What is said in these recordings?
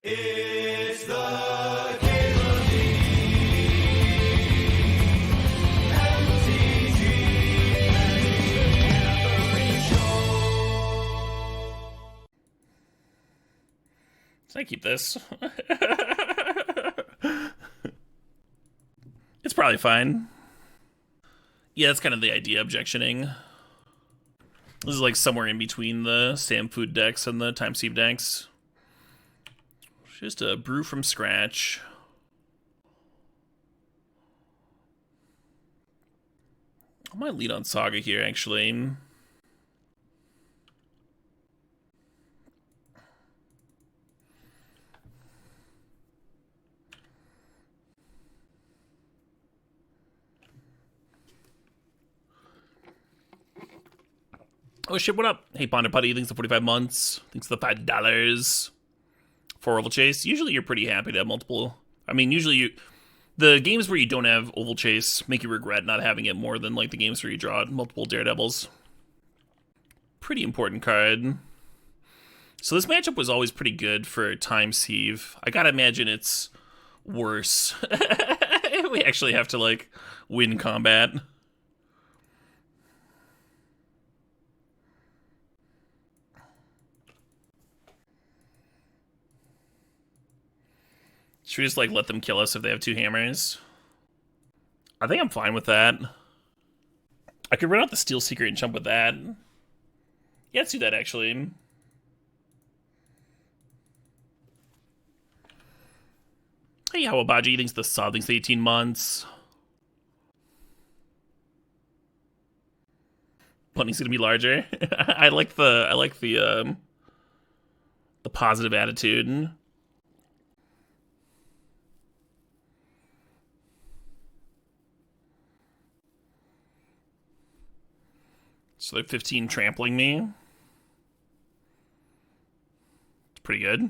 It's the Game of the MTGO Show. Should I keep this? It's probably fine. Yeah, that's kind of the idea, objectioning. This is like somewhere in between the Sam Food decks and the Time Sieve decks. Just a brew from scratch. I might lead on Saga here, actually. Oh shit, what up? Hey, Ponder Putty, thanks for 45 months. Thanks for the $5 for Ovalchase. Usually you're pretty happy to have multiple. I mean, usually the games where you don't have Ovalchase make you regret not having it more than like the games where you draw multiple Daredevils. Pretty important card. So this matchup was always pretty good for Time Sieve. I gotta imagine it's worse. We actually have to like win combat. Should we just, like, let them kill us if they have two hammers? I think I'm fine with that. I could run out the Steelseeker and jump with that. Yeah, let's do that, actually. Hey, how about you? Thanks the sub. Thanks the 18 months. Bunny's gonna be larger. I like the positive attitude. So they're 15 trampling me. It's pretty good.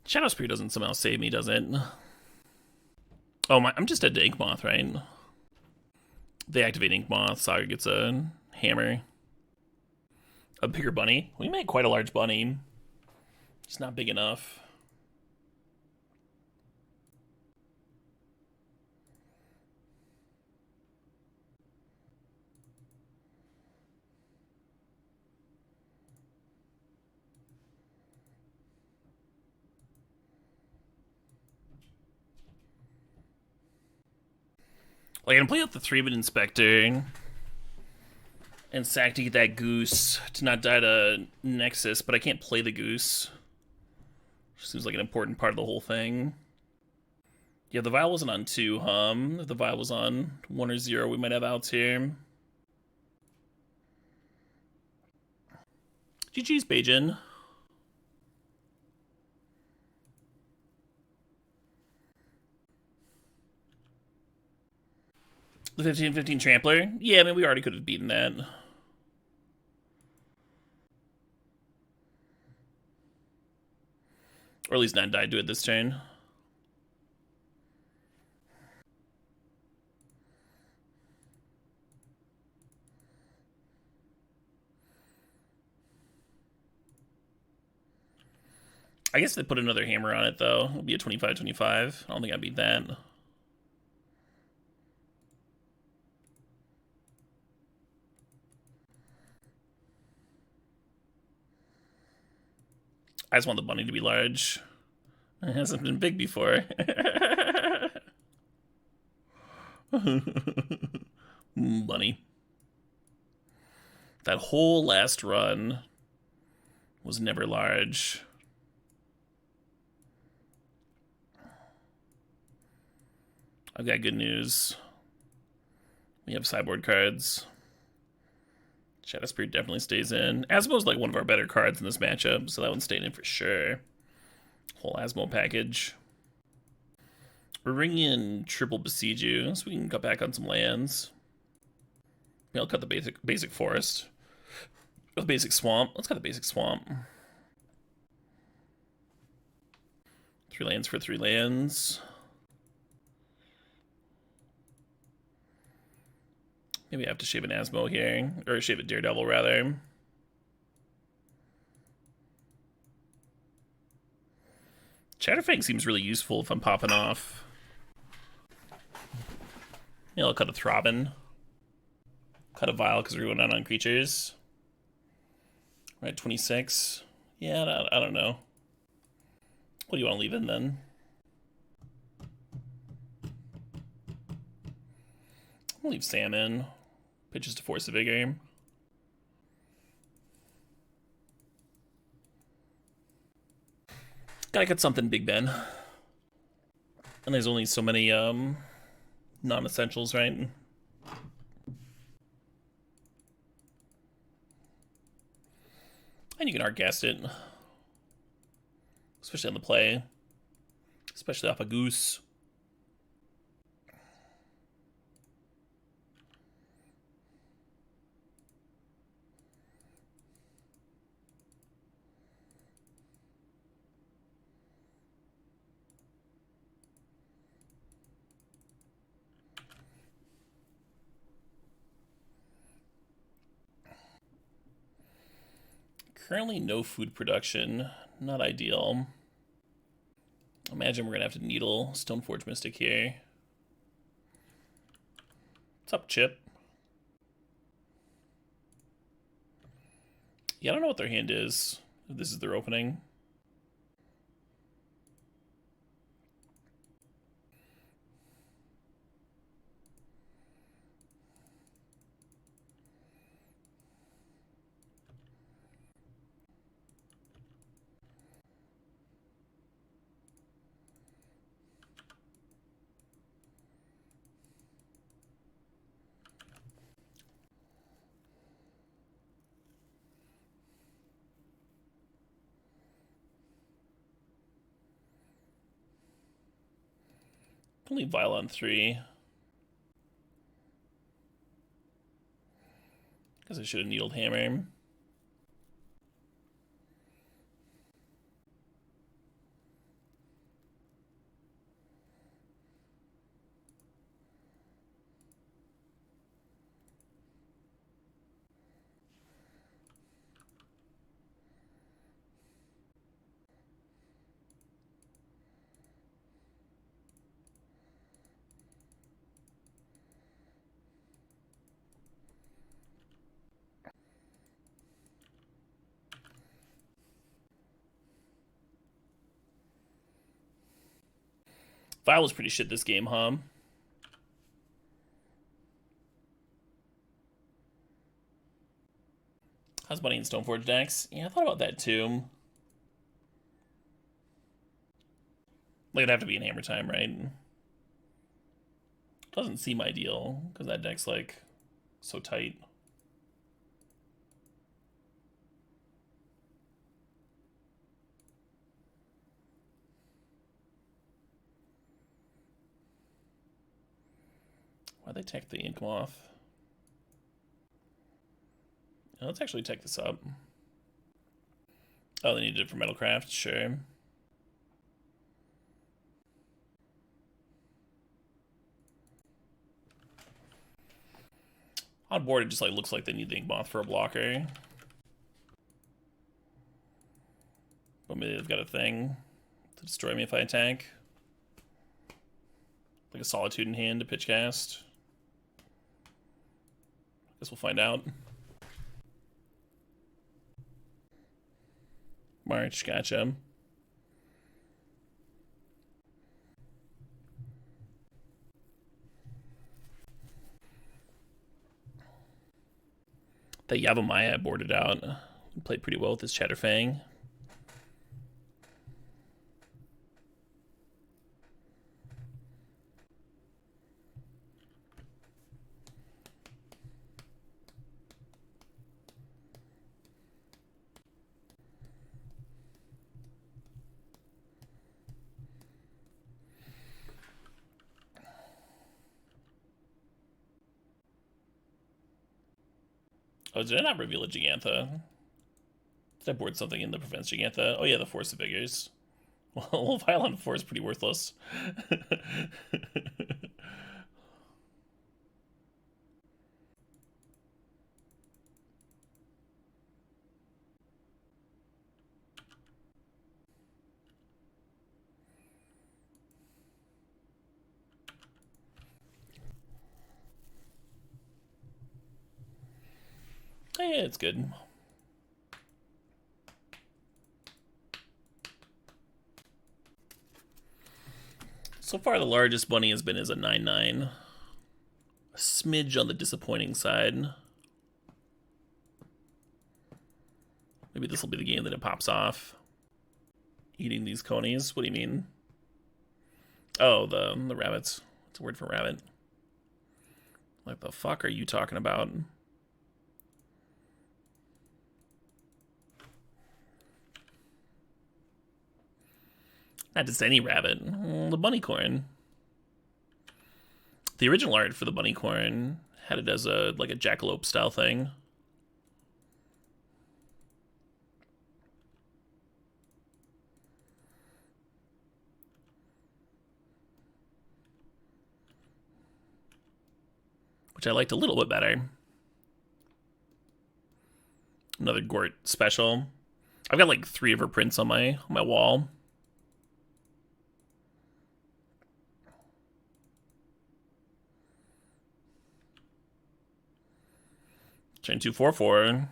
Shadowspear doesn't somehow save me, does it? Oh, I'm just dead to Ink Moth, right? They activate Ink Moth, Saga gets a hammer. A bigger bunny. We made quite a large bunny. It's not big enough. Like, I'm gonna play out the Thraben Inspector and sack to get that goose to not die to Nexus, but I can't play the goose. Seems like an important part of the whole thing. Yeah, the Vial wasn't on 2, If the Vial was on 1 or 0, we might have outs here. GG's, Bajan. The 15-15 Trampler? Yeah, I mean, we already could have beaten that. Or at least not died to it this turn. I guess if they put another hammer on it, though, it'll be a 25-25. I don't think I beat that. I just want the bunny to be large. It hasn't been big before. Bunny. That whole last run was never large. I've got good news. We have sideboard cards. Shadowspear definitely stays in. Asmo's like one of our better cards in this matchup, so that one's staying in for sure. Whole Asmo package. We're bringing in triple Boseiju, so we can cut back on some lands. Maybe I'll cut the basic forest. The basic swamp. Let's cut the basic swamp. 3 lands for 3 lands. Maybe I have to shave an Asmo here, or shave a Daredevil rather. Chatterfang seems really useful if I'm popping off. Yeah, I'll cut a Thraben. Cut a Vial because we're going down on creatures. We're at 26. Yeah, I don't know. What do you want to leave in then? I'll leave Sam in. Pitches to Force of Vigor. Gotta get something, Big Ben. And there's only so many non-essentials, right? And you can hardcast it. Especially on the play. Especially off a goose. Currently no food production. Not ideal. Imagine we're gonna have to needle Stoneforge Mystic here. What's up, Chip? Yeah, I don't know what their hand is. If this is their opening. Can leave Vial on 3. Because I should have needled Hammer. Vial was pretty shit this game, huh? How's Bunny and Stoneforge decks? Yeah, I thought about that too. Like, it'd have to be in Hammer Time, right? Doesn't seem ideal, because that deck's, like, so tight. Why'd they tech the ink moth? Let's actually tech this up. Oh, they needed it for Metalcraft? Sure. On board, it just like looks like they need the ink moth for a blocker. But maybe they've got a thing to destroy me if I attack. Like a Solitude in hand to pitch cast. Guess we'll find out. March, gotcha. That Yavimaya boarded out. Played pretty well with his Chatterfang. Oh, did I not reveal a Gigantha? Did I board something in that prevents Gigantha? Oh yeah, the Force of Vigors. Well, Violent 4 is pretty worthless. Yeah, it's good. So far, the largest bunny has been as a 9/9. A smidge on the disappointing side. Maybe this will be the game that it pops off. Eating these conies? What do you mean? Oh, the rabbits. It's a word for rabbit. What the fuck are you talking about? Not just any rabbit. The Bunnicorn. The original art for the Bunnicorn had it as a like a jackalope style thing. Which I liked a little bit better. Another Gort special. I've got like 3 of her prints on my wall. Chain 2/4/4.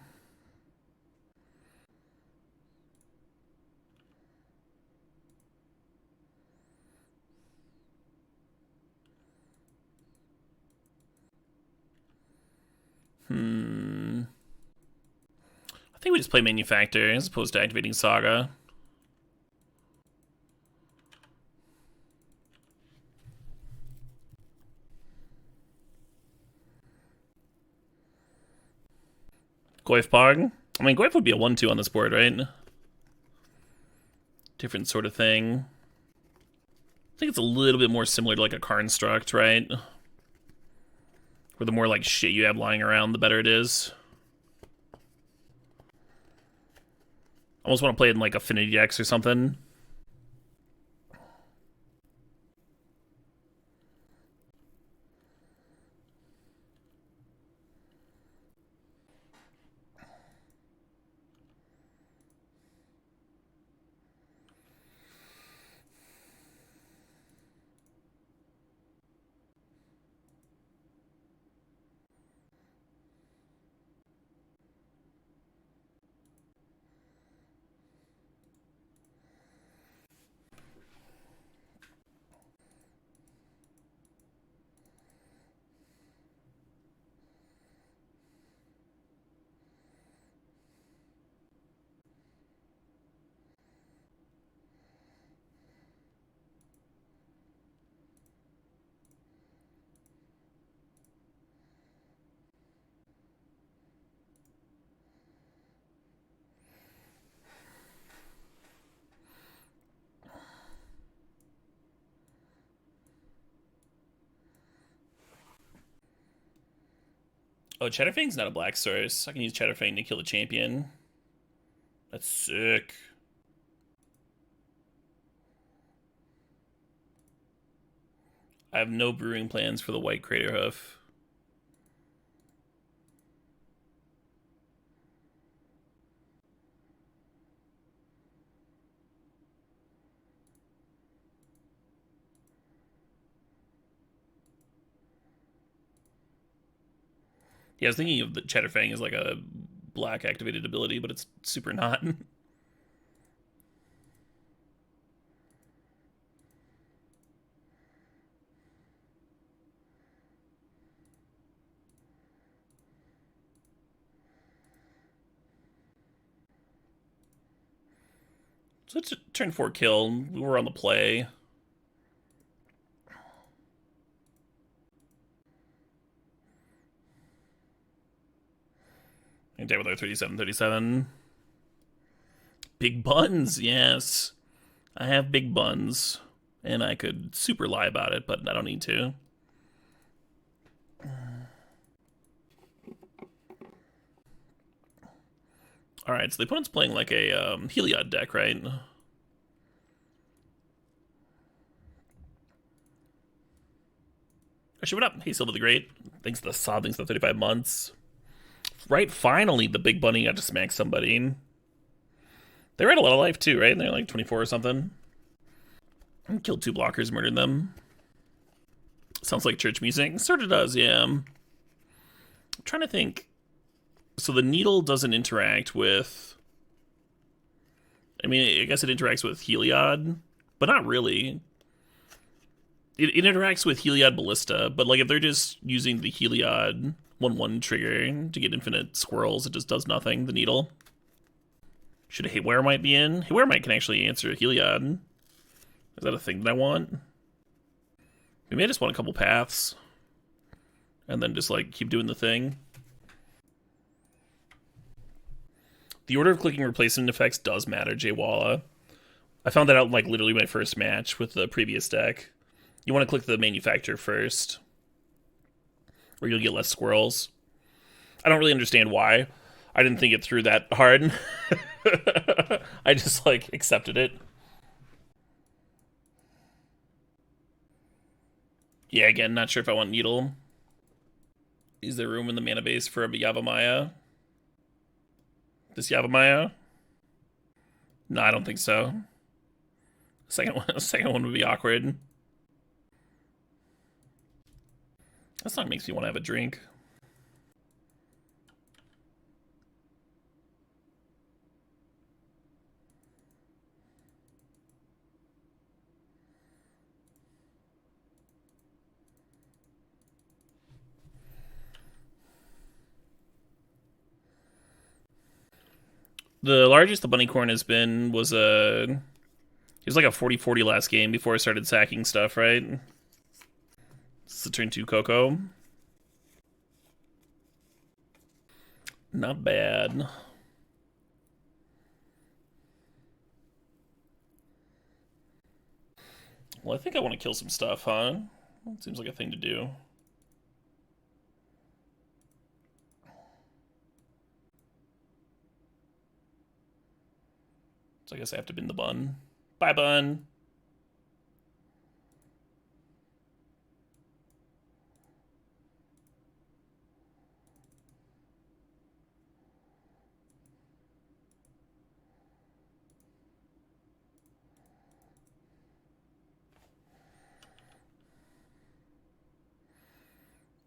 I think we just play Manufactor as opposed to activating Saga. Goyf Pog? I mean, Goyf would be a 1/2 on this board, right? Different sort of thing. I think it's a little bit more similar to like a Karnstruct, right? Where the more like shit you have lying around, the better it is. Almost want to play it in like Affinity X or something. Oh, Chatterfang's not a black source. I can use Chatterfang to kill the champion. That's sick. I have no brewing plans for the white Crater Hoof. Yeah, I was thinking of the Chatterfang as like a black activated ability, but it's super not. So it's a turn 4 kill. We were on the play. And down with our 37. Big buns, yes. I have big buns. And I could super lie about it, but I don't need to. Alright, so the opponent's playing like a Heliod deck, right? Actually, what up? Hey, Silver the Great. Thanks to the sod, thanks to the 35 months. Right, finally, the big bunny got to smack somebody. They had a lot of life too, right? They're like 24 or something. And killed 2 blockers, murdered them. Sounds like church music. Sort of does, yeah. I'm trying to think. So the needle doesn't interact with... I mean, I guess it interacts with Heliod, but not really. It interacts with Heliod Ballista, but like if they're just using the Heliod 1/1 trigger to get infinite squirrels, it just does nothing, the needle. Should a Haywire Mite be in? Haywire Mite can actually answer a Heliod. Is that a thing that I want? Maybe I just want a couple paths. And then just like keep doing the thing. The order of clicking replacement effects does matter, Jay Walla. I found that out like literally my first match with the previous deck. You want to click the manufacturer first, or you'll get less squirrels. I don't really understand why. I didn't think it through that hard. I just like accepted it. Yeah, again, not sure if I want Needle. Is there room in the mana base for a Yavimaya? This Yavimaya? No, I don't think so. Second one would be awkward. That song makes me want to have a drink. The largest the Bunnicorn has been was he was like a 40-40 last game before I started sacking stuff, right? This is a turn 2 Coco. Not bad. Well, I think I want to kill some stuff, huh? That seems like a thing to do. So I guess I have to bin the bun. Bye, bun.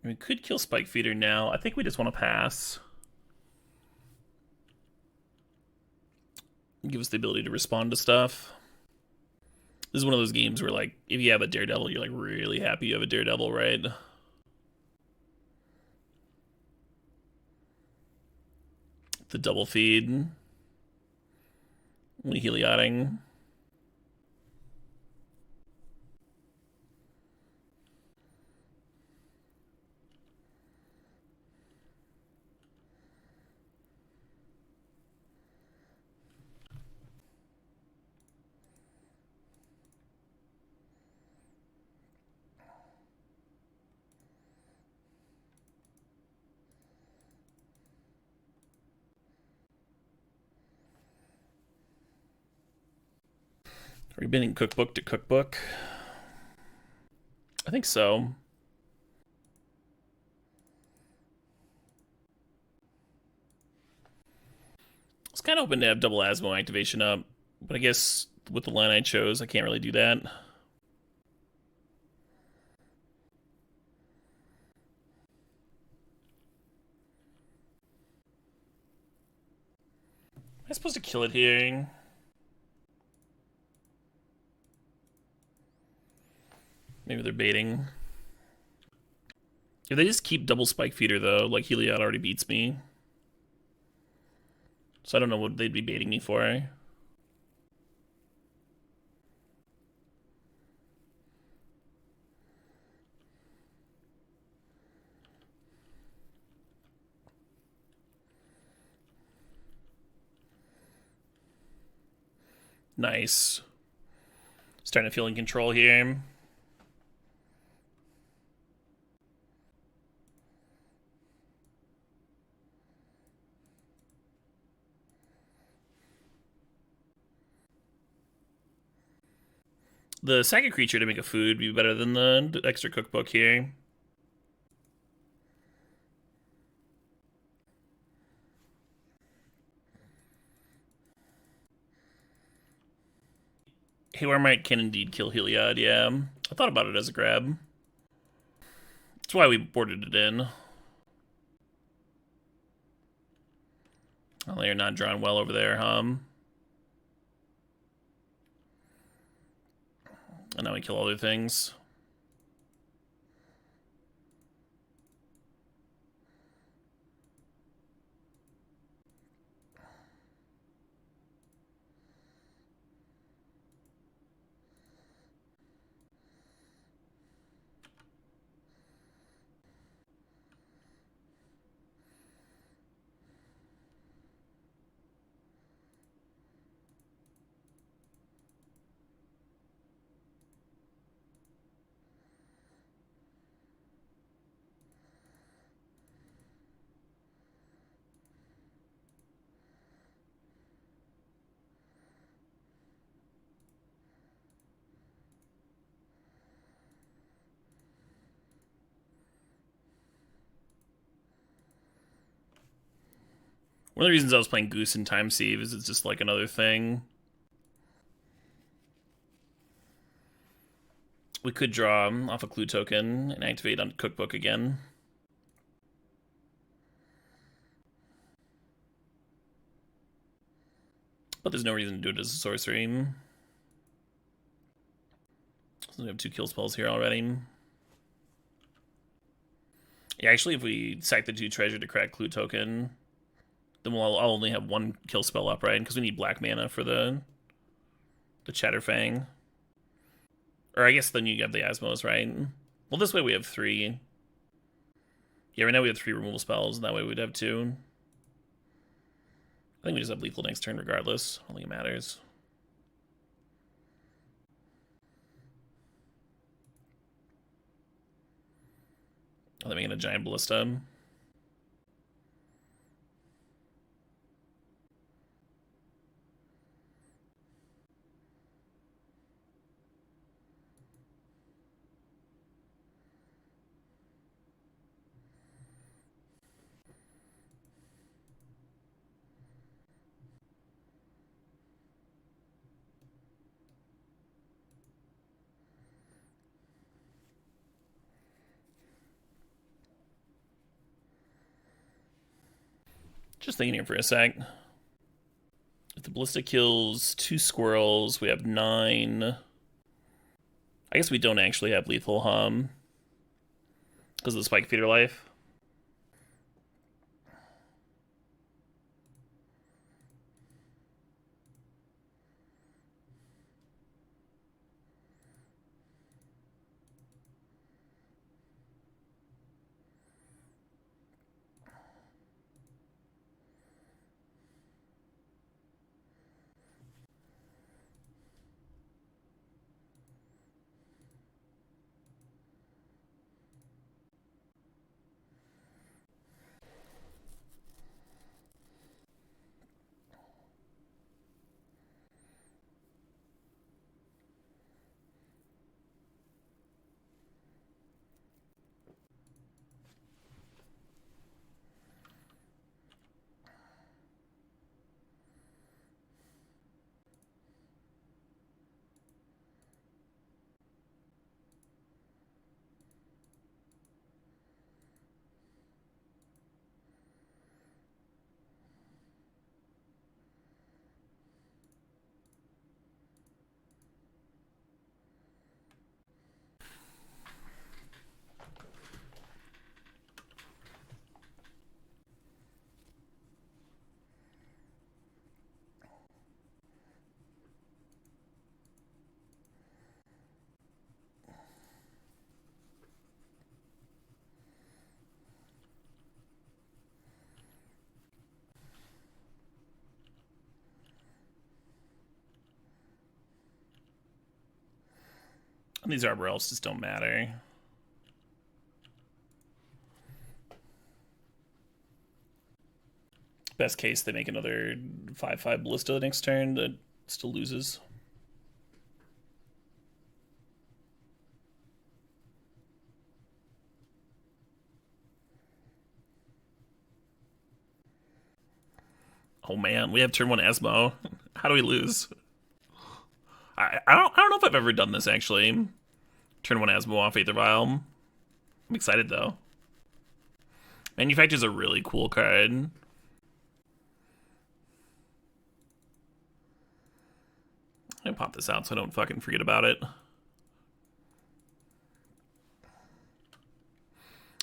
We could kill Spike Feeder now. I think we just want to pass. Give us the ability to respond to stuff. This is one of those games where, like, if you have a Daredevil, you're, like, really happy you have a Daredevil, right? The double feed. Only Helioding. Are we binning cookbook to cookbook? I think so. I was kind of hoping to have double Asmo activation up, but I guess with the line I chose, I can't really do that. Am I supposed to kill it here? Maybe they're baiting. If they just keep double Spike Feeder, though, like Heliod already beats me. So I don't know what they'd be baiting me for. Nice. Starting to feel in control here. The Saga creature to make a food would be better than the extra cookbook here. Haywire Mite can indeed kill Heliod, yeah. I thought about it as a grab. That's why we boarded it in. Oh, they're not drawn well over there, And now we kill other things. One of the reasons I was playing Goose and Time Sieve is it's just like another thing. We could draw off a clue token and activate on Cookbook again. But there's no reason to do it as a sorcery. So we have 2 kill spells here already. Yeah, actually, if we sack the 2 treasure to crack clue token, then I'll only have 1 kill spell up, right? Because we need black mana for the Chatterfang. Or I guess then you have the Asmos, right? Well, this way we have 3. Yeah, right now we have 3 removal spells, and that way we'd have 2. I think we just have lethal next turn regardless. I don't think it matters. Oh, they're making a giant ballista. Just thinking here for a sec. If the ballista kills 2 squirrels, we have 9. I guess we don't actually have lethal, because of the Spike Feeder life. And these Arbor Elves just don't matter. Best case, they make another 5/5 ballista the next turn that still loses. Oh man, we have turn 1 Asmo. How do we lose? I don't know if I've ever done this actually. Turn 1 Asmo off Aether Vial. I'm excited though. Manufactor's a really cool card. I'm gonna pop this out so I don't fucking forget about it.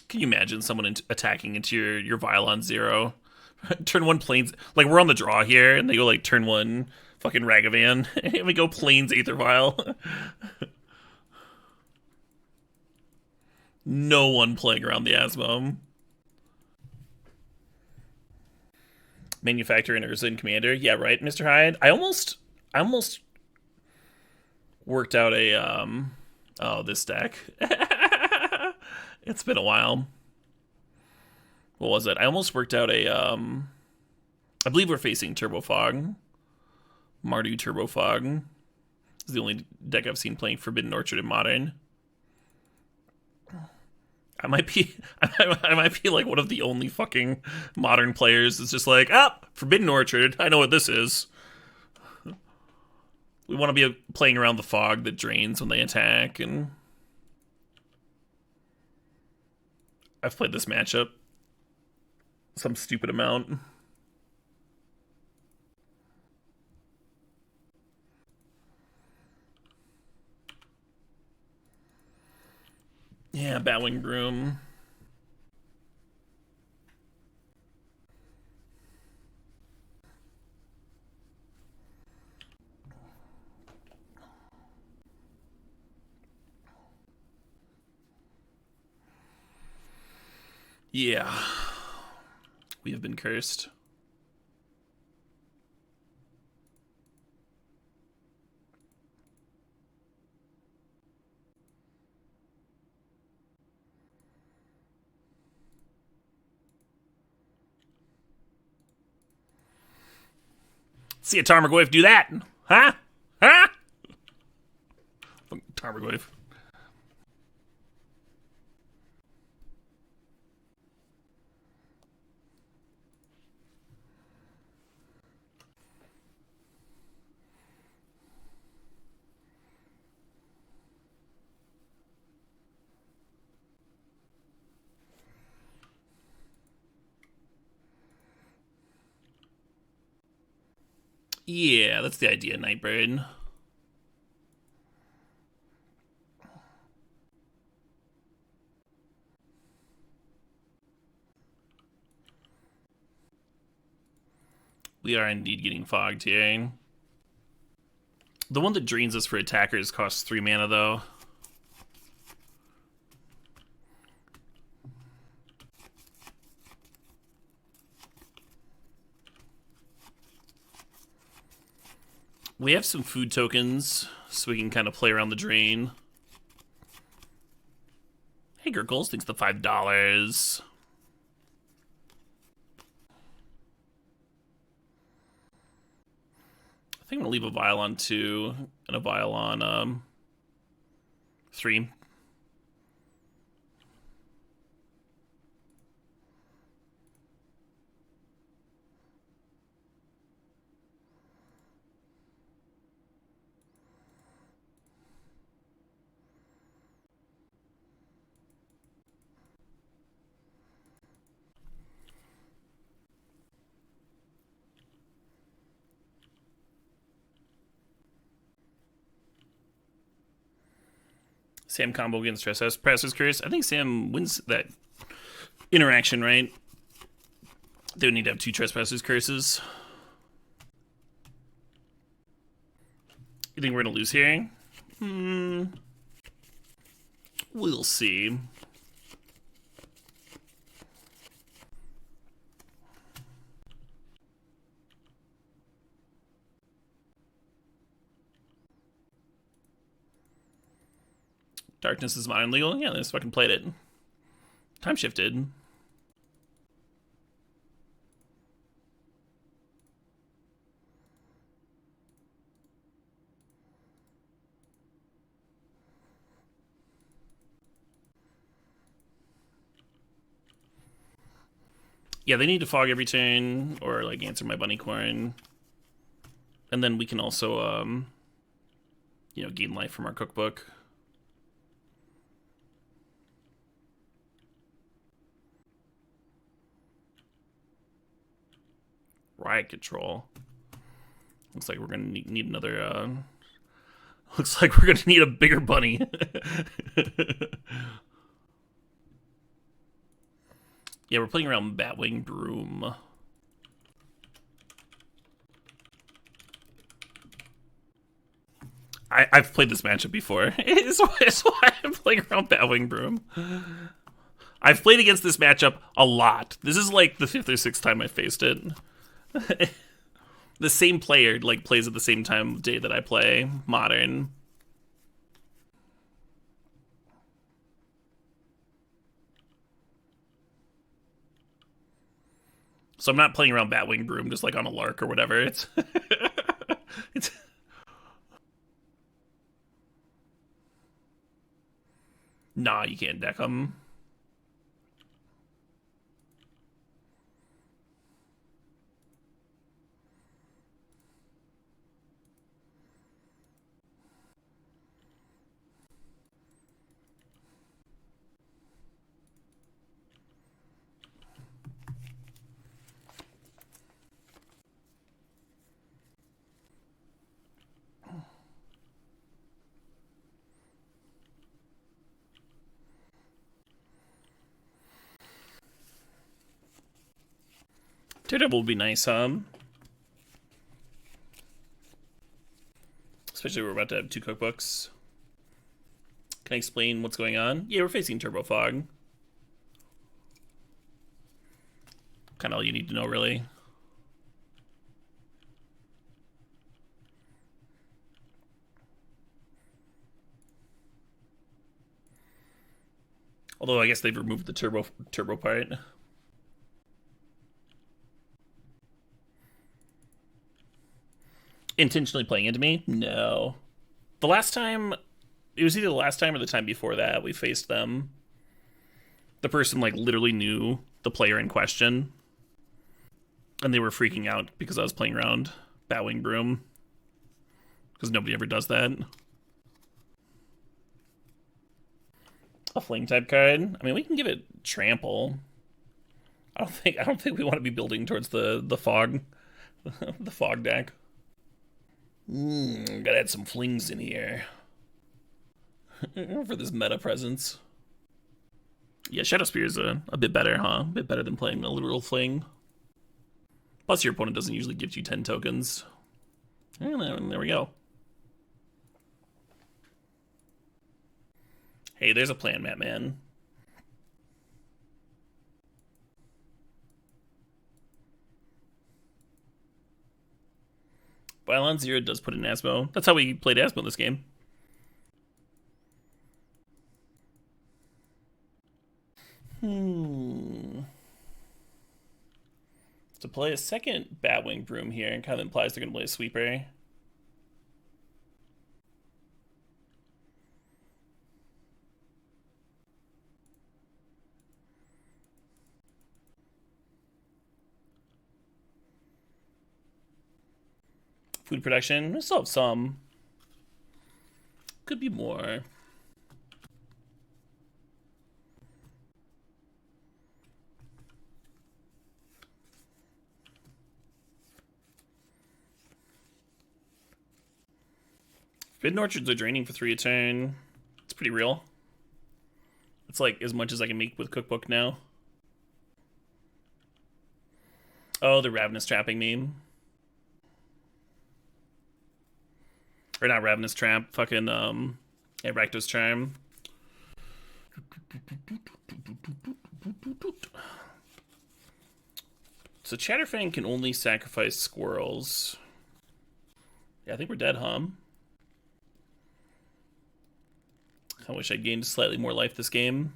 Can you imagine someone attacking into your Vial on 0? Turn 1 Plains, like we're on the draw here, and they go like turn 1 fucking Ragavan, and we go Plains Aether Vial. No one playing around the Asmo. Manufactor and Urza and Commander, yeah, right, Mr. Hyde. I almost worked out a oh, this deck. It's been a while. What was it? I almost worked out a I believe we're facing Turbo Fog. Mardu Turbo Fog is the only deck I've seen playing Forbidden Orchard in Modern. I might be like one of the only fucking Modern players that's just like, Forbidden Orchard, I know what this is. We want to be playing around the fog that drains when they attack, and I've played this matchup some stupid amount. Yeah, Batwing Broom. Yeah. We have been cursed. See a Tarmogoyf do that? Huh? Huh? Tarmogoyf. Yeah, that's the idea, Nightbird. We are indeed getting fogged here. The one that drains us for attackers costs 3 mana, though. We have some food tokens, so we can kind of play around the drain. Hey, Gurgles, thanks for the $5. I think I'm gonna leave a Vial on 2 and a Vial on 3. Sam combo against Trespassers Curse. I think Sam wins that interaction, right? They would need to have 2 Trespassers Curses. You think we're gonna lose here? We'll see. Darkness is modern legal. Yeah, they just fucking played it. Time shifted. Yeah, they need to fog every turn or like answer my Bunnicorn. And then we can also, you know, gain life from our cookbook. Riot control. Looks like we're gonna need another. Looks like we're gonna need a bigger bunny. Yeah, we're playing around Batwing Broom. I've played this matchup before. It's why I'm playing around Batwing Broom. I've played against this matchup a lot. This is like the 5th or 6th time I faced it. The same player like plays at the same time of day that I play Modern. So I'm not playing around Batwing Broom just like on a lark or whatever. It's it's nah, you can't deck them. Daredevil would be nice, especially we're about to have 2 cookbooks. Can I explain what's going on? Yeah, we're facing Turbo Fog. Kind of all you need to know, really. Although I guess they've removed the turbo part. Intentionally playing into me? No. The last time, it was either the last time or the time before that we faced them. The person like literally knew the player in question. And they were freaking out because I was playing around Batwing Broom. Because nobody ever does that. A flame type card? I mean, we can give it trample. I don't think we want to be building towards the fog. The fog deck. Gotta add some flings in here. For this meta presence. Yeah, Shadowspear is a bit better, huh? A bit better than playing a literal fling. Plus, your opponent doesn't usually give you 10 tokens. And there we go. Hey, there's a plan, Matman. Violon Zero does put in Asmo. That's how we played Asmo in this game. To play a second Batwing Broom here, and kind of implies they're going to play a Sweeper. Food production, we still have some. Could be more. Forbidden Orchards are draining for 3 a turn. It's pretty real. It's like as much as I can make with Cookbook now. Oh, the Ravenous Trapping meme. Or not Ravenous Trap, fucking, yeah, Rakdos Charm. So Chatterfang can only sacrifice squirrels. Yeah, I think we're dead, huh? I wish I'd gained slightly more life this game.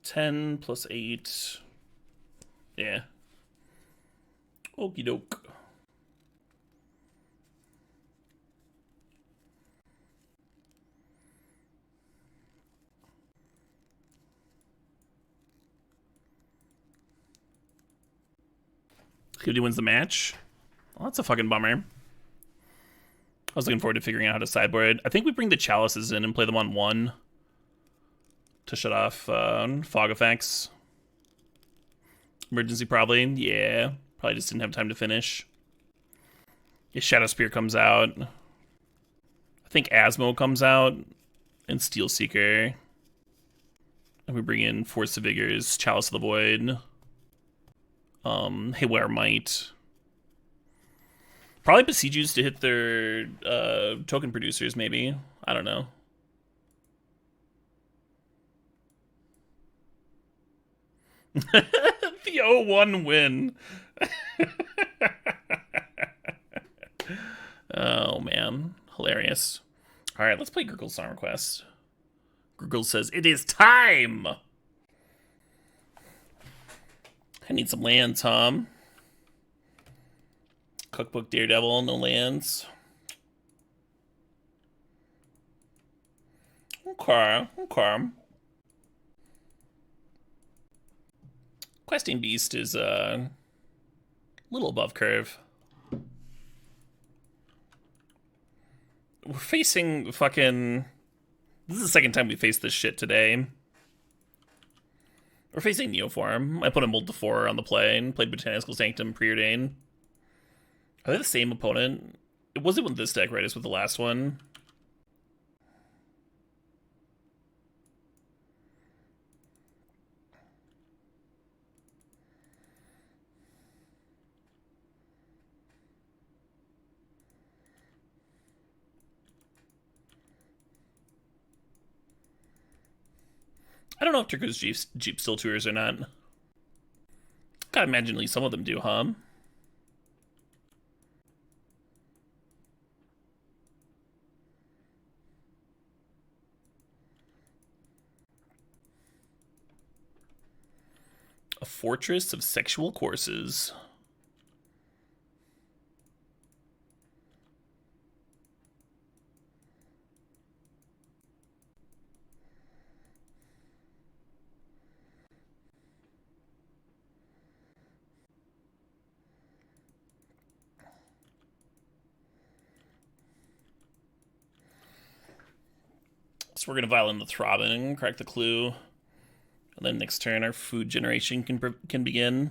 10 plus 8. Yeah. Okie doke. He wins the match. Well, that's a fucking bummer. I was looking forward to figuring out how to sideboard. I think we bring the chalices in and play them on 1 to shut off fog effects. Emergency probably. Yeah. Probably just didn't have time to finish. Yeah, Shadowspear comes out. I think Asmo comes out. And Steelseeker. And we bring in Force of Vigors, Chalice of the Void. Haywire Mite. Probably Boseijus to hit their token producers, maybe. I don't know. The 0-1 win. Oh, man. Hilarious. All right, let's play Gurgle's Song Request. Gurgle says, "It is time!" I need some lands, Tom. Cookbook Daredevil, no lands. Okay. Questing Beast is a little above curve. We're facing fucking... This is the second time we faced this shit today. We're facing Neoform. I put a Mold to 4 on the play and played Botanical Sanctum Preordain. Are they the same opponent? It wasn't with this deck, right? It's with the last one. I don't know if Turco's Jeep still tours or not. Gotta imagine at least some of them do, huh? A Fortress of Sexual Courses. So we're going to violin the Thraben, crack the clue. And then next turn, our food generation can begin.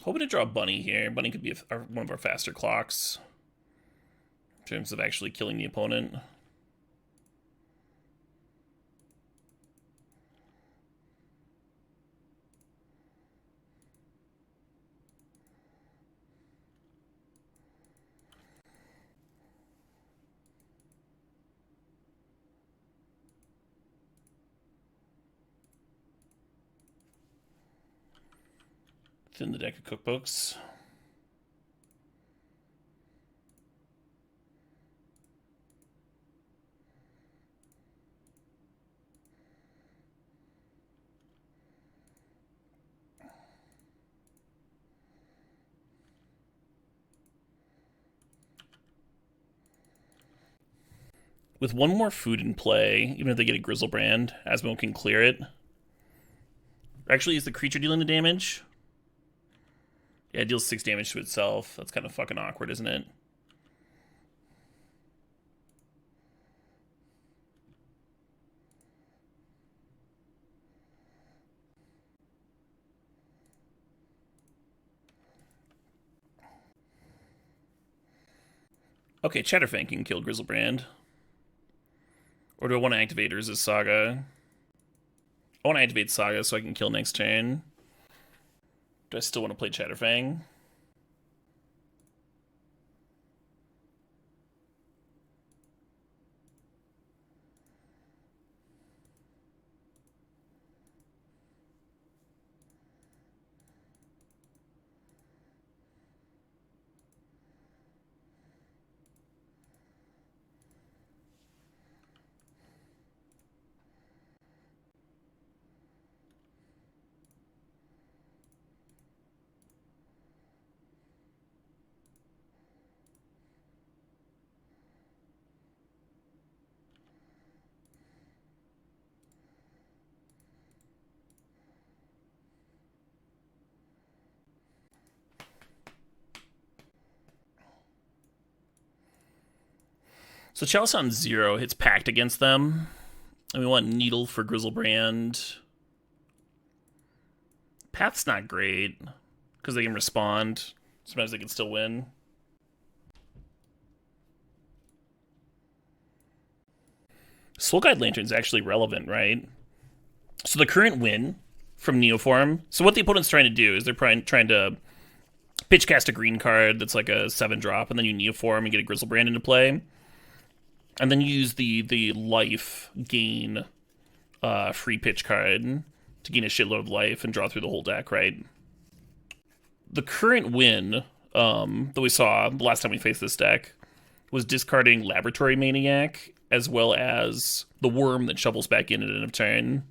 Hoping to draw a Bunny here. Bunny could be one of our faster clocks in terms of actually killing the opponent. Thin the deck of cookbooks. With one more food in play, even if they get a Grizzlebrand, Asmo can clear it. Actually, is the creature dealing the damage? Yeah, it deals 6 damage to itself. That's kind of fucking awkward, isn't it? Okay, Chatterfang can kill Grizzlebrand. Or do I want to activate Urza's Saga? I want to activate Saga so I can kill next turn. Do I still want to play Chatterfang? So Chalice on 0 hits Pact against them. And we want Needle for Grizzlebrand. Path's not great, because they can respond. Sometimes they can still win. Soul Guide Lantern's actually relevant, right? So the current win from Neoform. So what the opponent's trying to do is they're trying to pitch cast a green card that's like a 7-drop, and then you Neoform and get a Grizzlebrand into play. And then you use the life gain free pitch card to gain a shitload of life and draw through the whole deck, right? The current win that we saw the last time we faced this deck was discarding Laboratory Maniac, as well as the Worm that shovels back in at end of turn.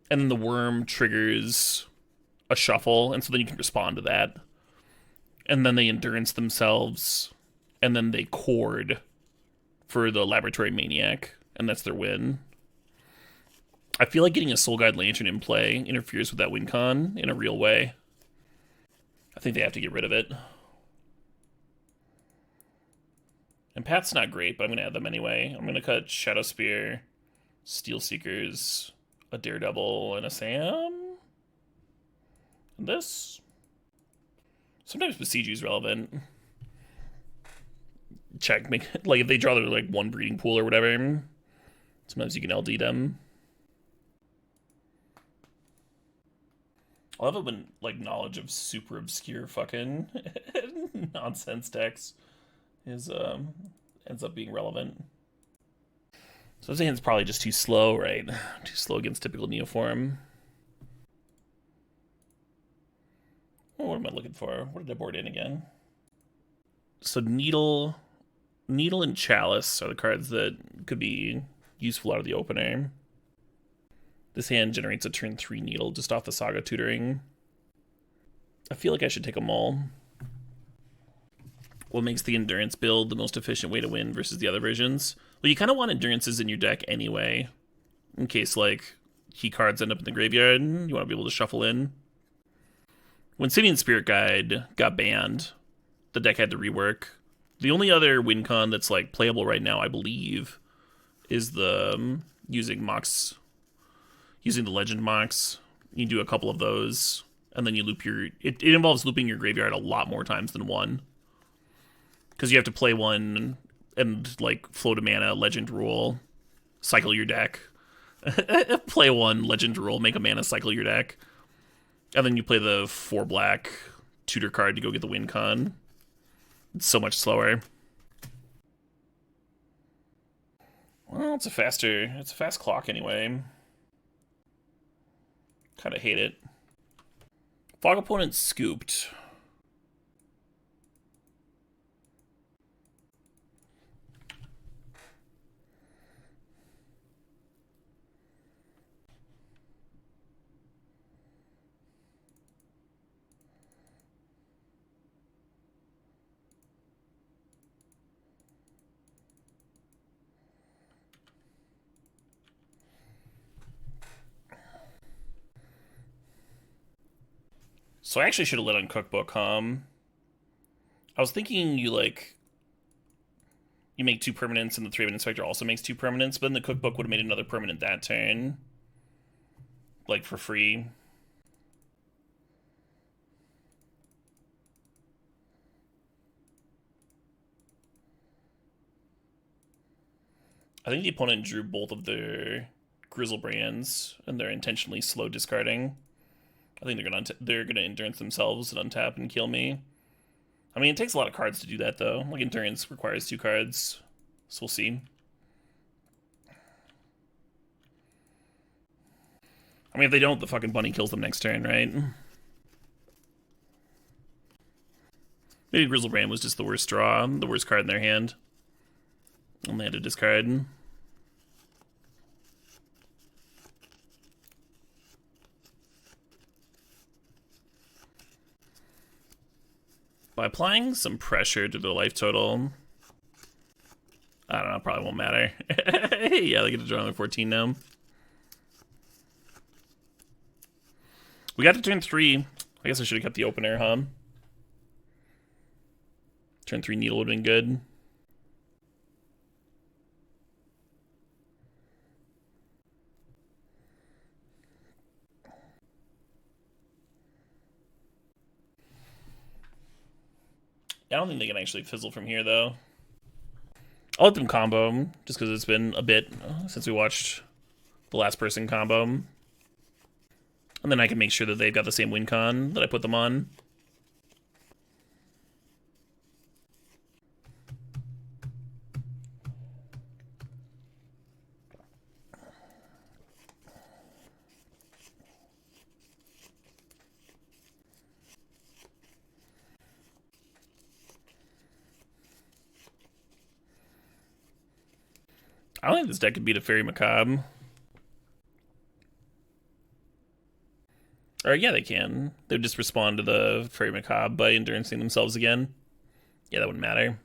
And then the Worm triggers a shuffle, and so then you can respond to that. And then they Endurance themselves, and then they Chord for the Laboratory Maniac, and that's their win. I feel like getting a Soul Guide Lantern in play interferes with that win con in a real way. I think they have to get rid of it. And Path's not great, but I'm going to add them anyway. I'm going to cut Shadowspear, Steelseekers, a Daredevil, and a Sam. And this. Sometimes Boseiju is relevant. Check, like if they draw their like one breeding pool or whatever, sometimes you can LD them. I love it when like knowledge of super obscure fucking nonsense decks is ends up being relevant. So this hand's probably just too slow, right? Too slow against typical Neoform. Oh, what am I looking for? What did I board in again? So Needle and Chalice are the cards that could be useful out of the opener. This hand generates a turn 3 Needle just off the Saga tutoring. I feel like I should take them all. What makes the Endurance build the most efficient way to win versus the other versions? Well, you kind of want Endurances in your deck anyway. In case, like, key cards end up in the graveyard, you want to be able to shuffle in. When Simian Spirit Guide got banned, the deck had to rework. The only other win con that's, like, playable right now, I believe, is the using the Legend Mox. You do a couple of those, and then you loop your... It involves looping your graveyard a lot more times than one. Because you have to play one and, like, float a mana, Legend Rule, cycle your deck. Play one, Legend Rule, make a mana, cycle your deck. And then you play the 4-black tutor card to go get the win con. It's so much slower. Well, it's a fast clock anyway. Kind of hate it. Fog opponent scooped. So I actually should have lit on Cookbook, I was thinking you make 2 permanents and the Thraben Inspector also makes 2 permanents, but then the Cookbook would have made another permanent that turn. Like, for free. I think the opponent drew both of their Grizzlebrands, and they're intentionally slow discarding. I think they're gonna Endurance themselves and untap and kill me. I mean, it takes a lot of cards to do that, though. Like, Endurance requires 2 cards, so we'll see. I mean, if they don't, the fucking bunny kills them next turn, right? Maybe Grizzlebrand was just the worst draw, the worst card in their hand. And they had to discard. By applying some pressure to their life total, I don't know, probably won't matter. Yeah, they get to draw another 14 now. We got to turn 3. I guess I should have kept the opener, huh? Turn 3 Needle would have been good. I don't think they can actually fizzle from here, though. I'll let them combo them, just because it's been a bit since we watched the last person combo them. And then I can make sure that they've got the same win con that I put them on. I don't think this deck could beat a Fairy Macabre. Or yeah, they can. They would just respond to the Fairy Macabre by endurancing themselves again. Yeah, that wouldn't matter.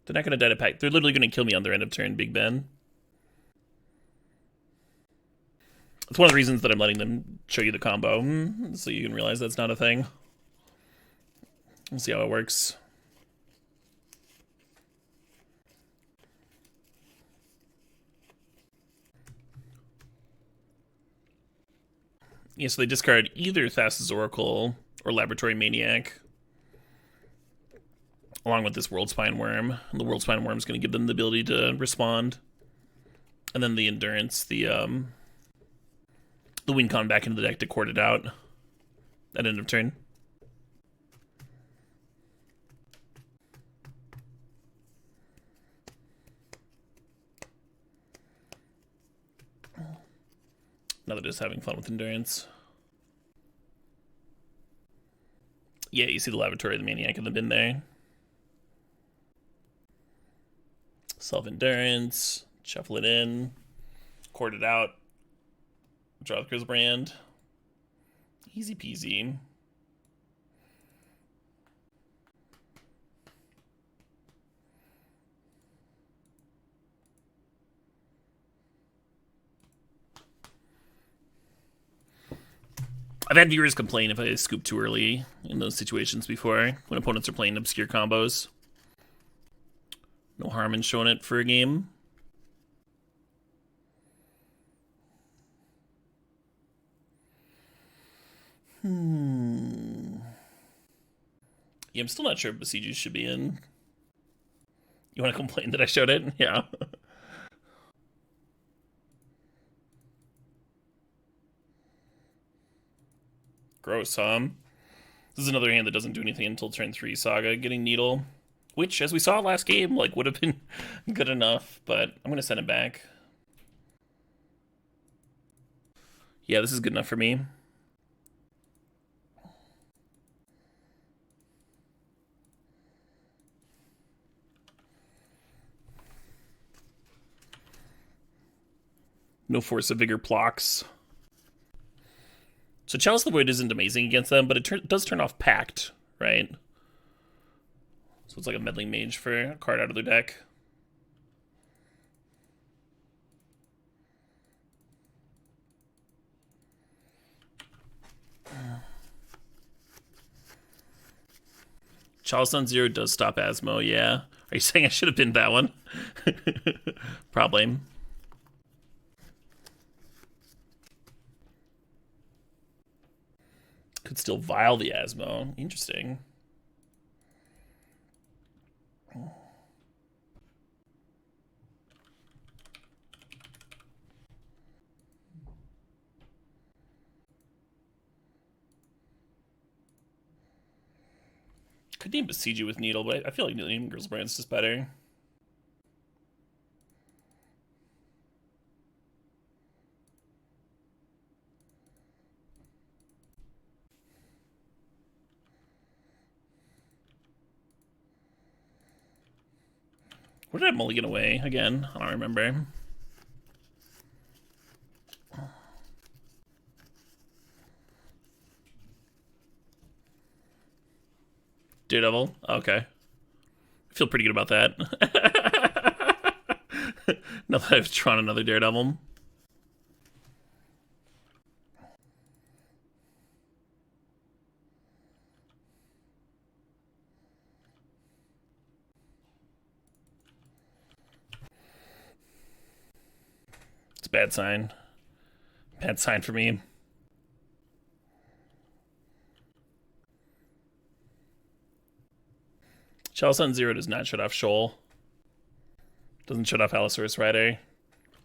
They're not going to die to pack. They're literally going to kill me on their end of turn, Big Ben. It's one of the reasons that I'm letting them show you the combo, so you can realize that's not a thing. We'll see how it works. Yeah, so they discard either Thassa's Oracle or Laboratory Maniac, along with this World Spine Worm. And the World Spine Worm is going to give them the ability to respond. And then the Endurance, the win con back into the deck to court it out at end of turn. Now they're just having fun with Endurance. Yeah, you see the Laboratory of the Maniac in the bin there. Self-Endurance, shuffle it in, court it out, draw the Brand. Easy peasy. I've had viewers complain if I scoop too early in those situations before, when opponents are playing obscure combos. No harm in showing it for a game. Yeah, I'm still not sure if Boseiju should be in. You want to complain that I showed it? Yeah. Gross, huh? This is another hand that doesn't do anything until turn 3 Saga, getting Needle. Which, as we saw last game, like, would have been good enough, but I'm going to send it back. Yeah, this is good enough for me. No Force of Vigor blocks. So Chalice of the Void isn't amazing against them, but it does turn off Pact, right? So it's like a Meddling Mage for a card out of their deck. Chalice on 0 does stop Asmo, yeah. Are you saying I should have pinned that one? Probably. Could still vial the Asmo. Interesting. Could name Boseiju with Needle, but I feel like naming Girls Brand's just better. Where did I mulligan away again? I don't remember. Daredevil? Okay. I feel pretty good about that. Now that I've drawn another Daredevil. It's a bad sign. Bad sign for me. Chalice on 0 does not shut off Shoal. Doesn't shut off Allosaurus Rider.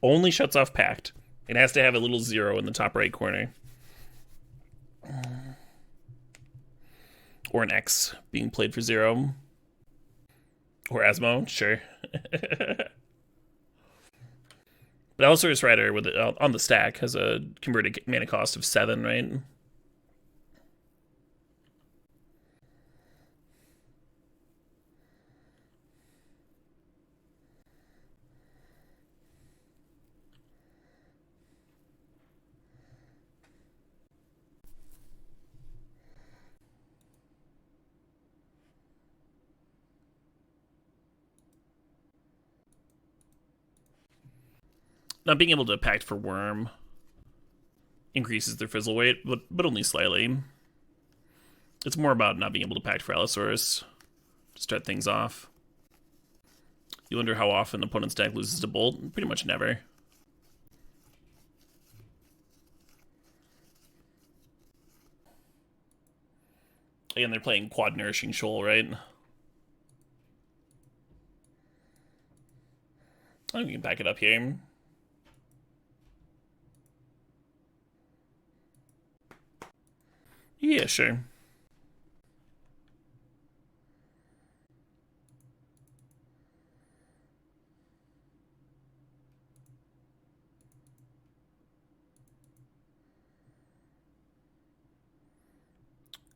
Only shuts off Pact. It has to have a little 0 in the top right corner. Or an X being played for 0. Or Asmo, sure. But Allosaurus Rider with on the stack has a converted mana cost of 7, right? Not being able to pact for Worm increases their fizzle weight, but only slightly. It's more about not being able to pact for Allosaurus to start things off. You wonder how often opponent's deck loses to Bolt? Pretty much never. Again, they're playing Quad Nourishing Shoal, right? I think we can back it up here. Yeah, sure.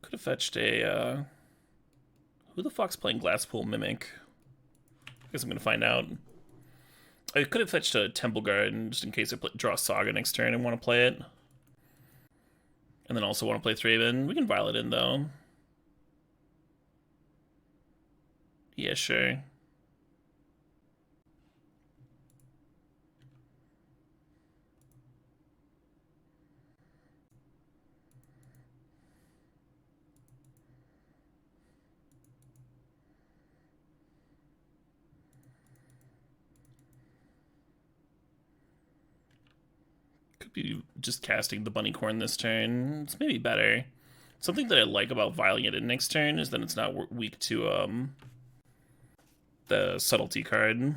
Could have fetched a, who the fuck's playing Glasspool Mimic? I guess I'm gonna find out. I could have fetched a Temple Guard just in case I draw Saga next turn and want to play it. And then also want to play Thraben. We can Violet in, though. Yeah, sure. Could be just casting the Bunnicorn this turn. It's maybe better. Something that I like about vialing it in next turn is that it's not weak to the Subtlety card.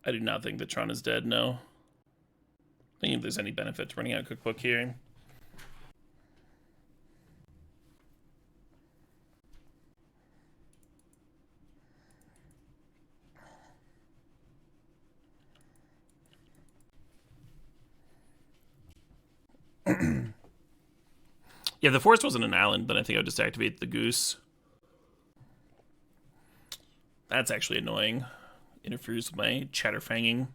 I do not think that Tron is dead, no. I think if there's any benefit to running out Cookbook here. Yeah, if the forest wasn't an island, then I think I would just activate the goose. That's actually annoying. Interferes with my Chatterfanging.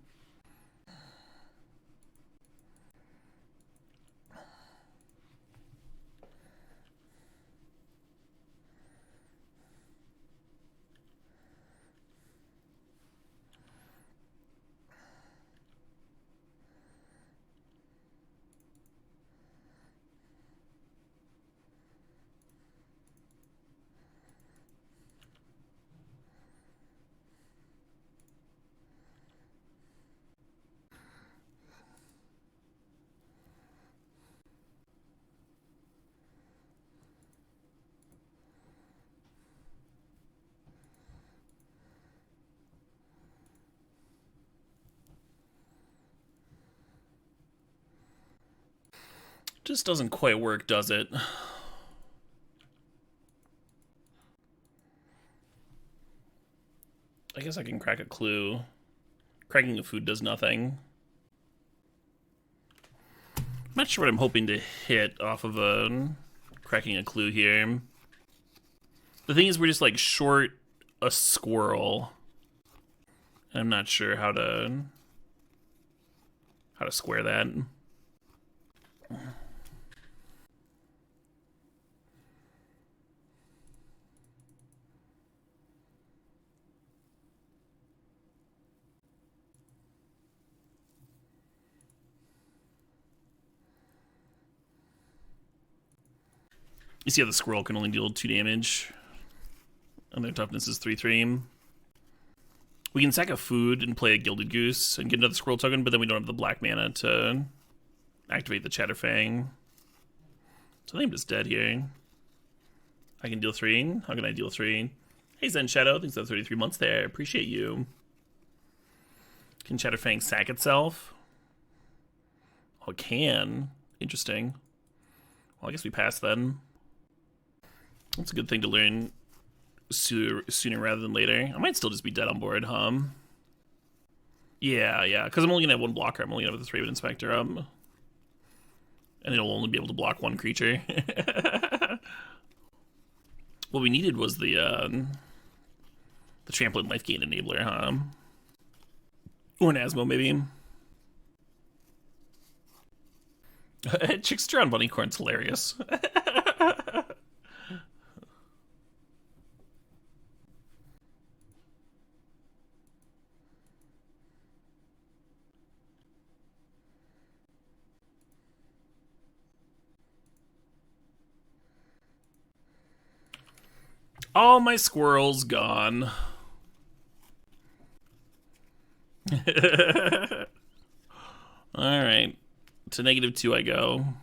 Just doesn't quite work, does it? I guess I can crack a clue. Cracking a food does nothing. I'm not sure what I'm hoping to hit off of cracking a clue here. The thing is, we're just like short a squirrel. And I'm not sure how to square that. You see how the Squirrel can only deal 2 damage. And their toughness is 3/3. We can sack a food and play a Gilded Goose and get another Squirrel token, but then we don't have the black mana to activate the Chatterfang. So I think I'm just dead here. I can deal 3. How can I deal 3? Hey Zen Shadow, thanks for 33 months there. Appreciate you. Can Chatterfang sack itself? Oh, it can. Interesting. Well, I guess we pass then. That's a good thing to learn sooner rather than later. I might still just be dead on board, Yeah, because I'm only gonna have 1 blocker. I'm only gonna have the Thraben Inspector, and it'll only be able to block 1 creature. What we needed was the Trampoline Life Gain Enabler, Or an Asmo, maybe. Trickster on Bunnicorn's hilarious. All my squirrels gone. Alright. To -2 I go.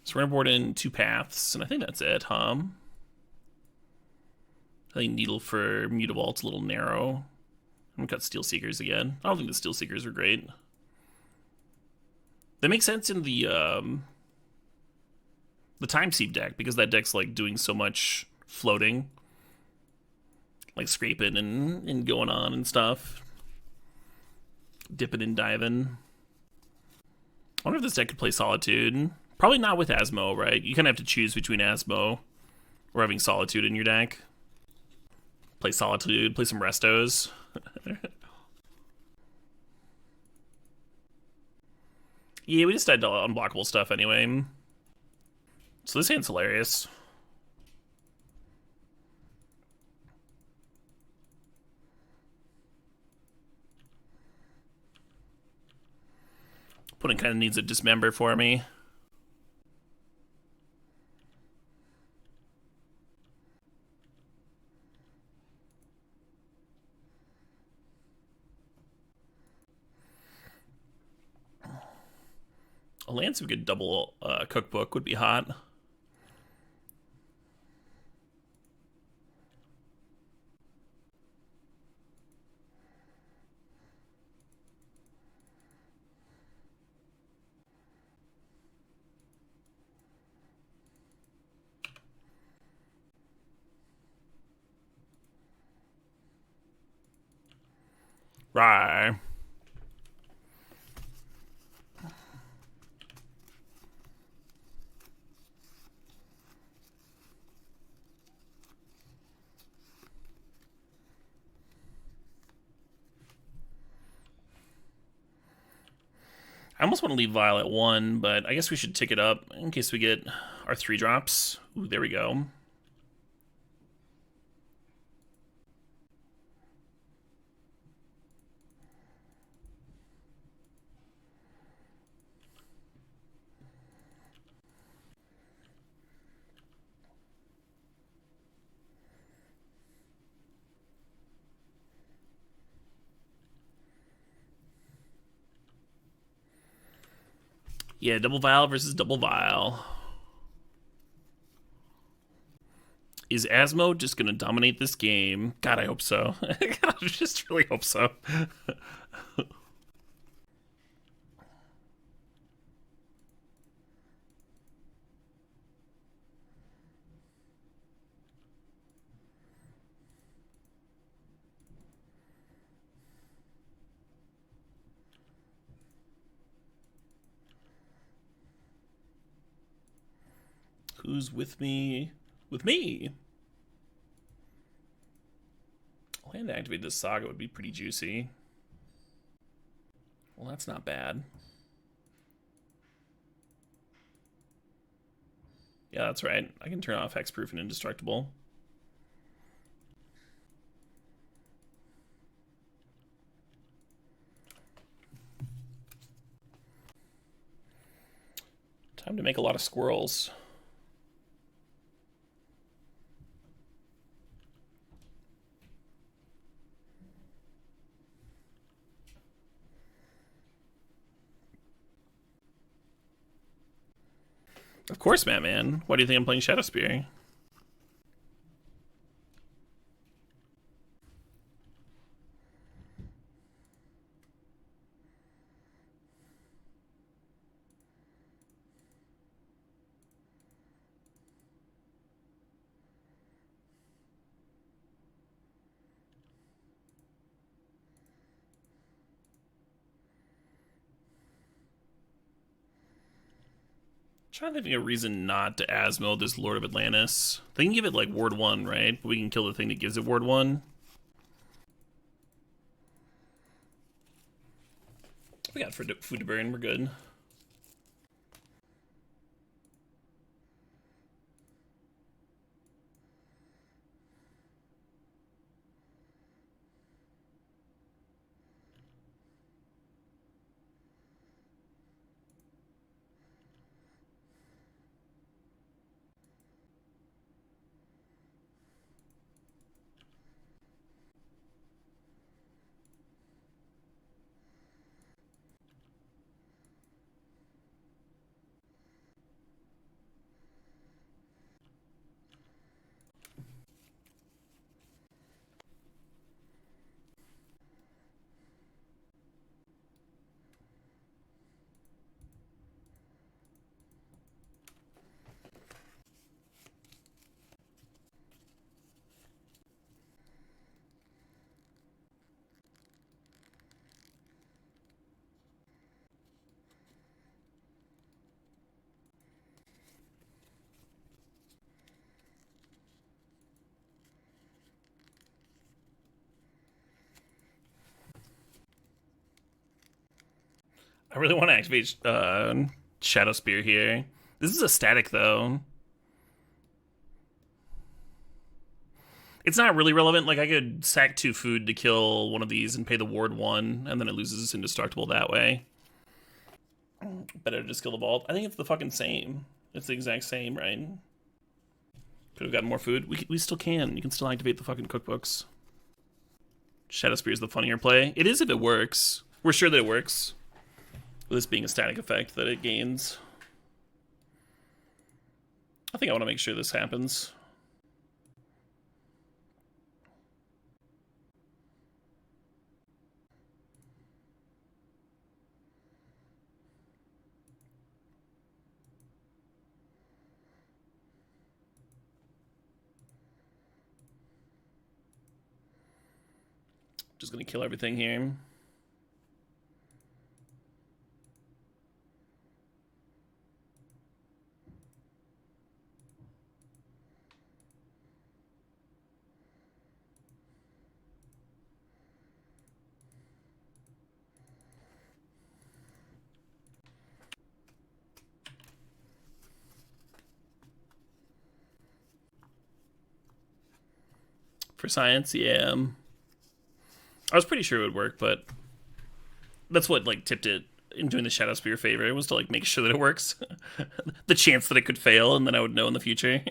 So we're gonna board in 2 paths, and I think that's it, I think Needle for Mutavault's a little narrow. I'm gonna cut Steelseekers again. I don't think the Steelseekers are great. They make sense in the Time Sieve deck, because that deck's like doing so much floating. Like scraping and going on and stuff. Dipping and diving. I wonder if this deck could play Solitude. Probably not with Asmo, right? You kind of have to choose between Asmo or having Solitude in your deck. Play Solitude, play some Restos. Yeah, we just died to unblockable stuff anyway. So this hand's hilarious. Opponent kind of needs a dismember for me. A Lance of a good double cookbook would be hot. Right. I almost want to leave Vial at 1, but I guess we should tick it up in case we get our 3 drops. Ooh, there we go. Yeah, double Vial versus double Vial. Is Asmo just gonna dominate this game? God, I hope so. God, I just really hope so. Who's with me? With me! Land to activate this Saga would be pretty juicy. Well, that's not bad. Yeah, that's right. I can turn off Hexproof and Indestructible. Time to make a lot of squirrels. Of course, man. Why do you think I'm playing Shadowspear? Trying to think of a reason not to Asmo this Lord of Atlantis. They can give it like Ward 1, right? But we can kill the thing that gives it Ward 1. We got food to burn, we're good. I really want to activate Shadowspear here. This is a static, though. It's not really relevant. Like, I could sack 2 food to kill one of these and pay the ward 1, and then it loses its indestructible that way. Better to just kill the vault. I think it's the fucking same. It's the exact same, right? Could have gotten more food. We still can. You can still activate the fucking cookbooks. Shadowspear is the funnier play. It is if it works. We're sure that it works. With this being a static effect that it gains. I think I want to make sure this happens. Just gonna kill everything here. For science, yeah. I was pretty sure it would work, but that's what like tipped it in doing the Shadowspear favor. It was to like make sure that it works. The chance that it could fail, and then I would know in the future.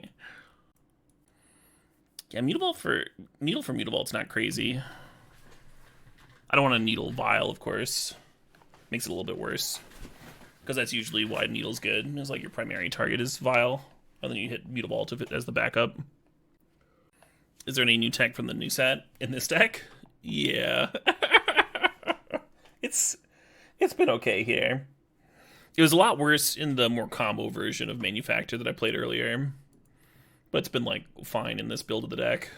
Yeah, Needle for Mutavault's not crazy. I don't want a Needle Vial, of course. Makes it a little bit worse. Because that's usually why Needle's good. It's like your primary target is Vial, and then you hit Mutavault as the backup. Is there any new tech from the new set in this deck? Yeah. It's been okay here. It was a lot worse in the more combo version of Manufactor that I played earlier. But it's been, like, fine in this build of the deck.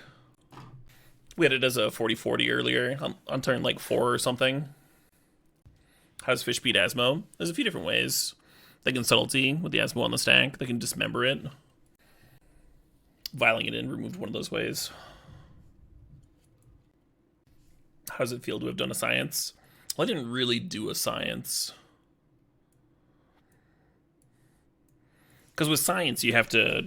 We had it as a 40-40 earlier on turn, like, 4 or something. How does Fish beat Asmo? There's a few different ways. They can Subtlety with the Asmo on the stack. They can Dismember it. Vialing it in removed one of those ways. How does it feel to have done a science? Well, I didn't really do a science. Because with science, you have to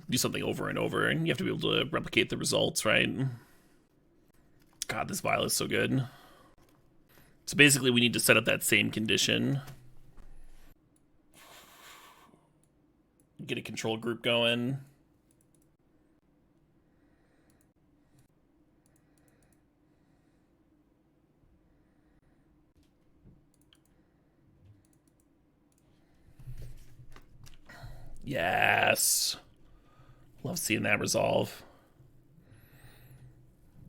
do something over and over, and you have to be able to replicate the results, right? God, this vial is so good. So basically, we need to set up that same condition. Get a control group going. Yes. Love seeing that resolve.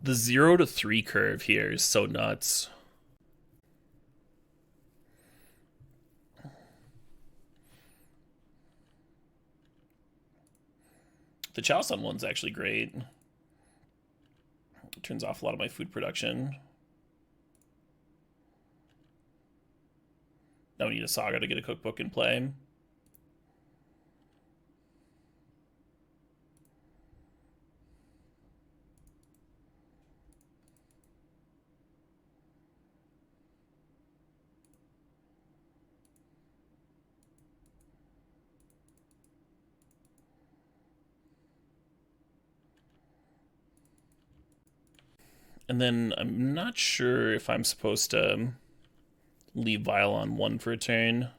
The 0 to 3 curve here is so nuts. The Chalice on 1's actually great. It turns off a lot of my food production. Now we need a Saga to get a cookbook in play. And then I'm not sure if I'm supposed to leave Vial on 1 for a turn.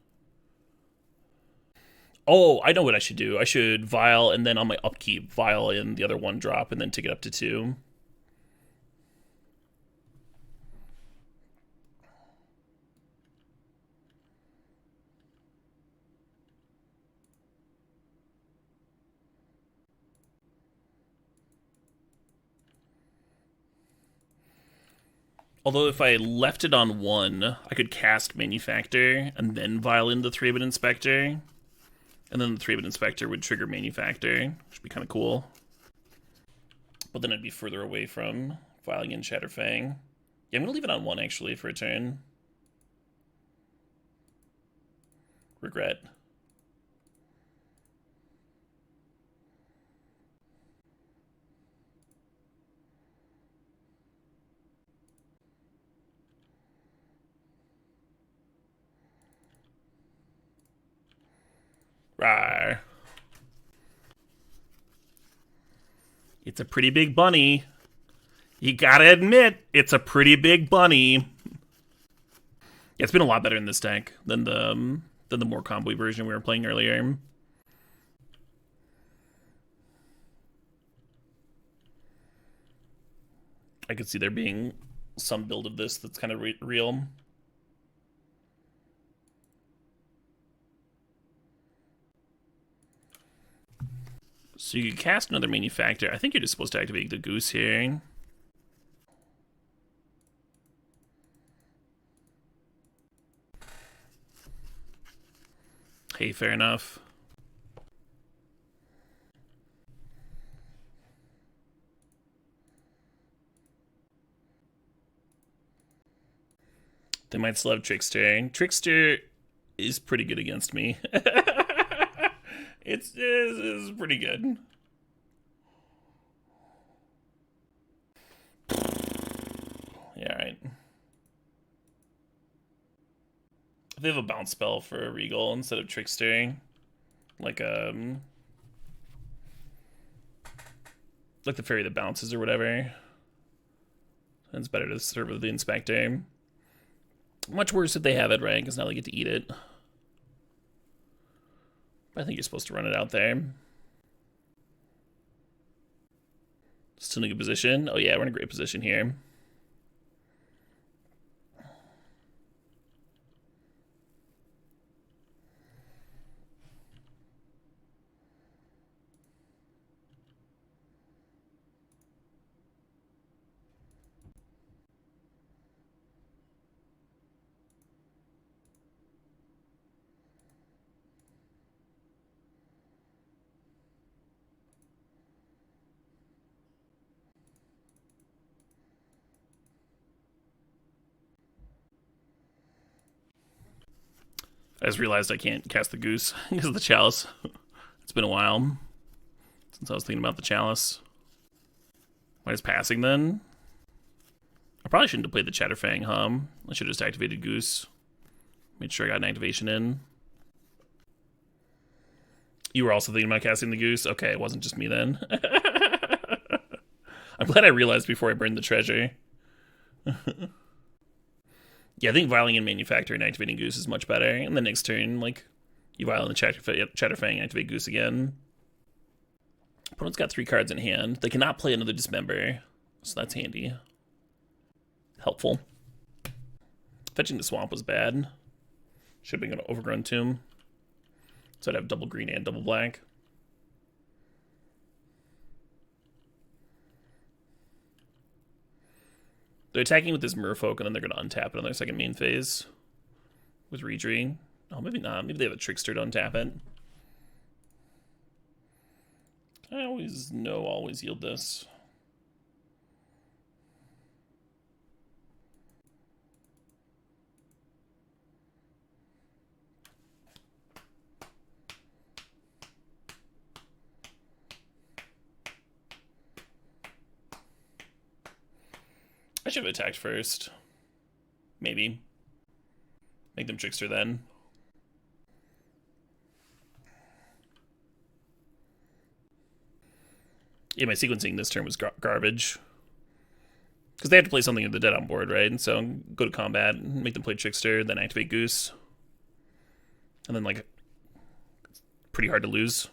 Oh, I know what I should do. I should Vial, and then on my upkeep, Vial in the other 1 drop, and then take it up to 2. Although if I left it on 1, I could cast Manufactor and then Vial in the Thraben Inspector. And then the Thraben Inspector would trigger Manufactor, which would be kind of cool. But then I'd be further away from filing in Chatterfang. Yeah, I'm going to leave it on 1, actually, for a turn. Regret. Rawr. It's a pretty big bunny. You gotta admit, it's a pretty big bunny. Yeah, it's been a lot better in this deck than the more combo version we were playing earlier. I could see there being some build of this that's kind of real. So you can cast another Manufactor. I think you're just supposed to activate the Goose here. Hey, fair enough. They might still have Trickster. Trickster is pretty good against me. It's pretty good. Yeah, right. If they have a bounce spell for a Regal instead of Trickster, like the fairy that bounces or whatever, then it's better to serve with the Inspector. Much worse if they have it, right? Because now they get to eat it. I think you're supposed to run it out there. Still in a good position. Oh yeah, we're in a great position here. I just realized I can't cast the Goose because of the Chalice. It's been a while since I was thinking about the Chalice. Why is passing then? I probably shouldn't have played the Chatterfang, huh? I should have just activated Goose. Made sure I got an activation in. You were also thinking about casting the Goose? Okay, it wasn't just me then. I'm glad I realized before I burned the treasure. Yeah, I think Vialing and Manufactor and activating Goose is much better. And the next turn, like, Vial and the Chatterfang, activate Goose again. Opponent's got 3 cards in hand. They cannot play another Dismember, so that's handy. Helpful. Fetching the Swamp was bad. Should have been an Overgrown Tomb. So I'd have double green and double black. They're attacking with this Merfolk, and then they're going to untap it on their second main phase. With Redree. Oh, maybe not. Maybe they have a Trickster to untap it. I always yield this. I should have attacked first. Maybe. Make them Trickster then. Yeah, my sequencing this turn was garbage. Because they had to play something of the dead on board, right? And so go to combat, make them play Trickster, then activate Goose. And then, like, it's pretty hard to lose.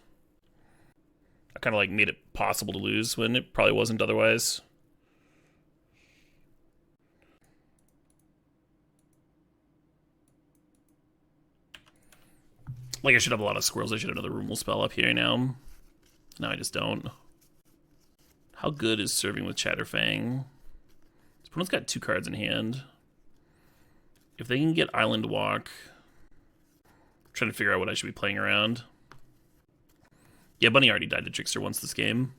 I kind of, like, made it possible to lose when it probably wasn't otherwise. Like, I should have a lot of squirrels. I should have another removal spell up here now. No, I just don't. How good is serving with Chatterfang? This opponent's got 2 cards in hand. If they can get Island Walk... I'm trying to figure out what I should be playing around. Yeah, Bunny already died to Trickster once this game.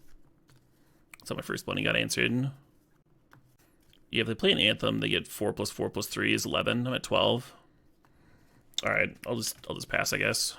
So my first Bunny got answered. Yeah, if they play an Anthem, they get 4 + 4 + 3 is 11. I'm at 12. Alright, I'll just pass, I guess.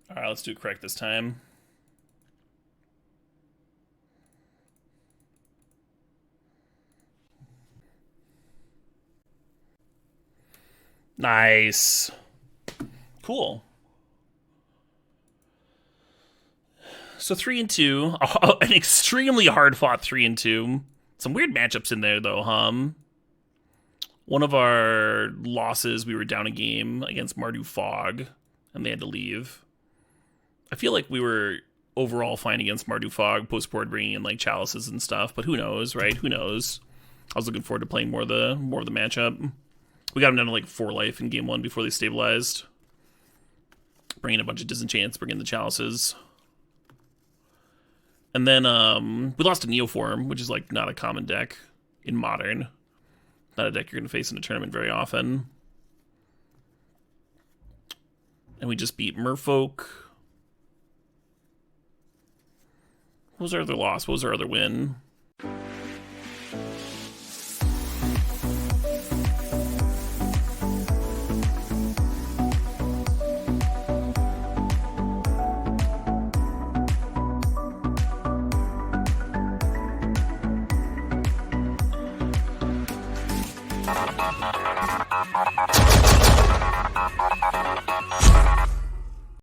Alright, let's do it correct this time. Nice. Cool. So 3 and 2. An extremely hard-fought 3 and 2. Some weird matchups in there, though, One of our losses, we were down a game against Mardu Fog, and they had to leave. I feel like we were overall fine against Mardu Fog, post-board bringing in like chalices and stuff, but who knows, right? Who knows? I was looking forward to playing more of the matchup. We got them down to like 4 life in game 1 before they stabilized. Bringing a bunch of disenchants, bringing the chalices. And then we lost to Neoform, which is like not a common deck in Modern. Not a deck you're going to face in a tournament very often. And we just beat Merfolk. What was our other loss? What was our other win?